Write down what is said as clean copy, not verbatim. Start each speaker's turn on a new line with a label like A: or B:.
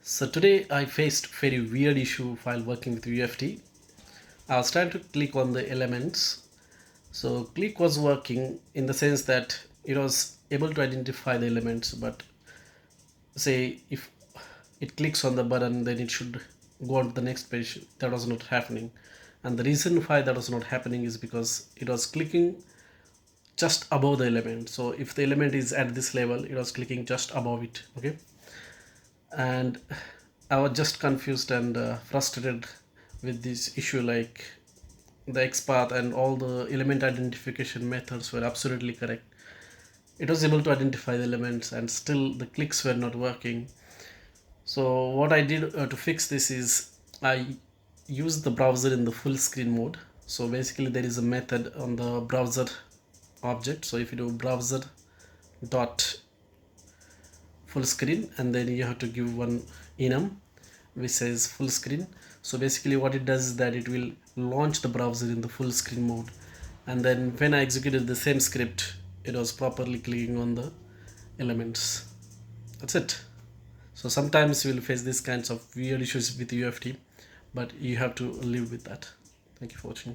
A: So today I faced very weird issue while working with UFT. I was trying to click on the elements. So click was working in the sense that it was able to identify the elements, but say if it clicks on the button, then it should go on to the next page. That was not happening. And the reason why that was not happening is because it was clicking just above the element. So if the element is at this level, it was clicking just above it. Okay. And I was just confused and frustrated with this issue. Like the XPath and all the element identification methods were absolutely correct. It was able to identify the elements and still the clicks were not working. So what I did to fix this is I used the browser in the full screen mode. So basically there is a method on the browser object. So if you do browser dot full screen, and then you have to give one enum which says full screen. So basically what it does is that it will launch the browser in the full screen mode, and then when I executed the same script, it was properly clicking on the elements. That's it. So sometimes you will face these kinds of weird issues with UFT, but you have to live with that. Thank you for watching.